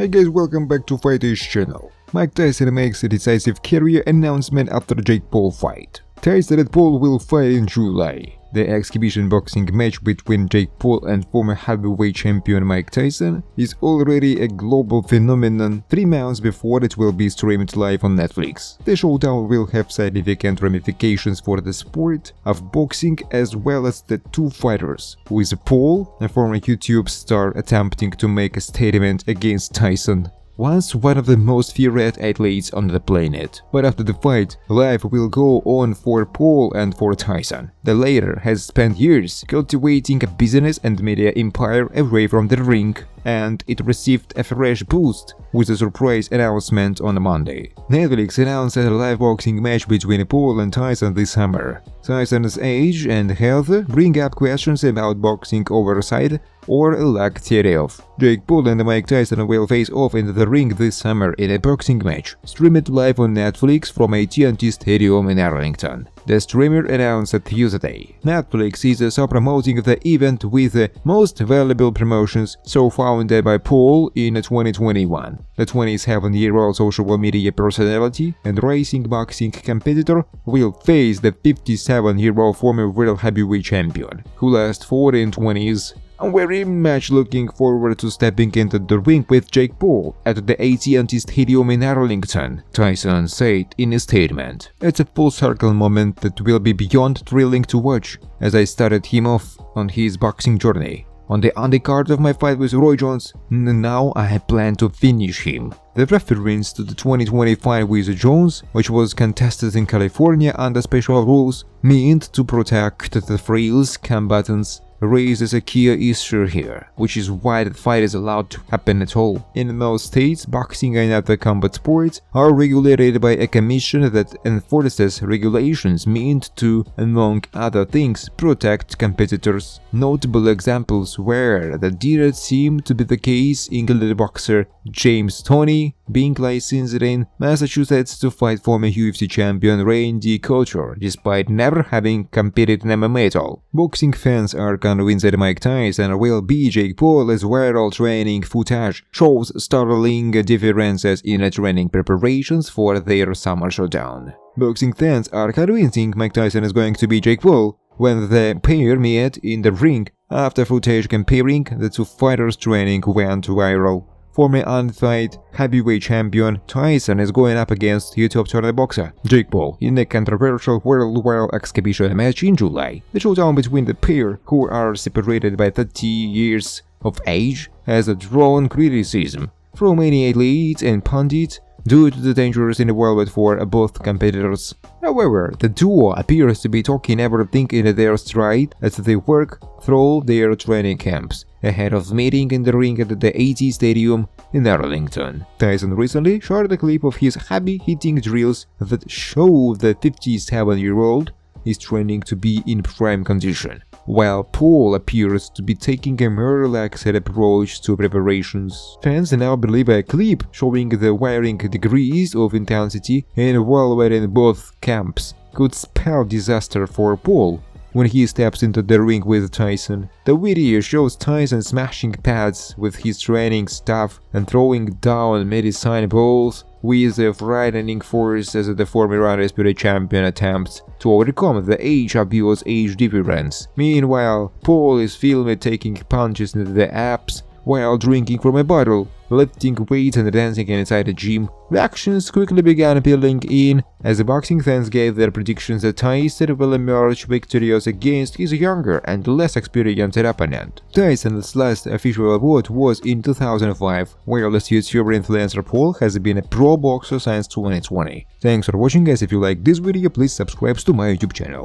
Hey guys, welcome back to Fighters channel. Mike Tyson makes a decisive career announcement after Jake Paul fight. Tyson and Paul will fight in July. The exhibition boxing match between Jake Paul and former heavyweight champion Mike Tyson is already a global phenomenon 3 months before it will be streamed live on Netflix. The showdown will have significant ramifications for the sport of boxing as well as the two fighters, with Paul, a former YouTube star, attempting to make a statement against Tyson, once one of the most feared athletes on the planet. But after the fight, life will go on for Paul and for Tyson. The latter has spent years cultivating a business and media empire away from the ring, and it received a fresh boost with a surprise announcement on Monday. Netflix announced a live boxing match between Paul and Tyson this summer. Tyson's age and health bring up questions about boxing oversight or lack thereof. Jake Paul and Mike Tyson will face off in the ring this summer in a boxing match, streamed live on Netflix from AT&T Stadium in Arlington. The streamer announced Tuesday. Netflix is also promoting the event with the most valuable promotions so founded by Paul in 2021. The 27-year-old social media personality and racing boxing competitor will face the 57-year-old former world heavyweight champion, who last fought in 20s. I'm very much looking forward to stepping into the ring with Jake Paul at the AT&T Stadium in Arlington, Tyson said in a statement. It's a full-circle moment that will be beyond thrilling to watch, as I started him off on his boxing journey on the undercard of my fight with Roy Jones, and now I plan to finish him. The reference to the 2020 fight with Jones, which was contested in California under special rules meant to protect the frail's combatants, raises a key issue here, which is why the fight is allowed to happen at all. In most states, boxing and other combat sports are regulated by a commission that enforces regulations meant to, among other things, protect competitors. Notable examples where that did seem to be the case include boxer James Toney being licensed in Massachusetts to fight former UFC champion Randy Couture, despite never having competed in MMA at all. Boxing fans are convinced that Mike Tyson will beat Jake Paul as viral training footage shows startling differences in training preparations for their summer showdown. Boxing fans are convincing Mike Tyson is going to beat Jake Paul when the pair met in the ring after footage comparing the two fighters' training went viral. Former unfight heavyweight champion Tyson is going up against YouTube boxer Jake Paul in a controversial worldwide exhibition match in July. The showdown between the pair, who are separated by 30 years of age, has drawn criticism from many athletes and pundits due to the dangers involved for both competitors. However, the duo appears to be taking everything in their stride as they work through their training camps ahead of meeting in the ring at the AT&T Stadium in Arlington. Tyson recently shared a clip of his heavy-hitting drills that show the 57-year-old is training to be in prime condition, while Paul appears to be taking a more relaxed approach to preparations. Fans now believe a clip showing the varying degrees of intensity involved in both camps could spell disaster for Paul when he steps into the ring with Tyson. The video shows Tyson smashing pads with his training staff and throwing down medicine balls with a frightening force as the former undisputed champion attempts to overcome the age-obvious age difference. Meanwhile, Paul is filmed taking punches into the abs while drinking from a bottle, lifting weights and dancing inside a gym. Reactions quickly began piling in as the boxing fans gave their predictions that Tyson will emerge victorious against his younger and less experienced opponent. Tyson's last official bout was in 2005, while this YouTuber influencer Paul has been a pro boxer since 2020. Thanks for watching guys. If you like this video, please subscribe to my YouTube channel.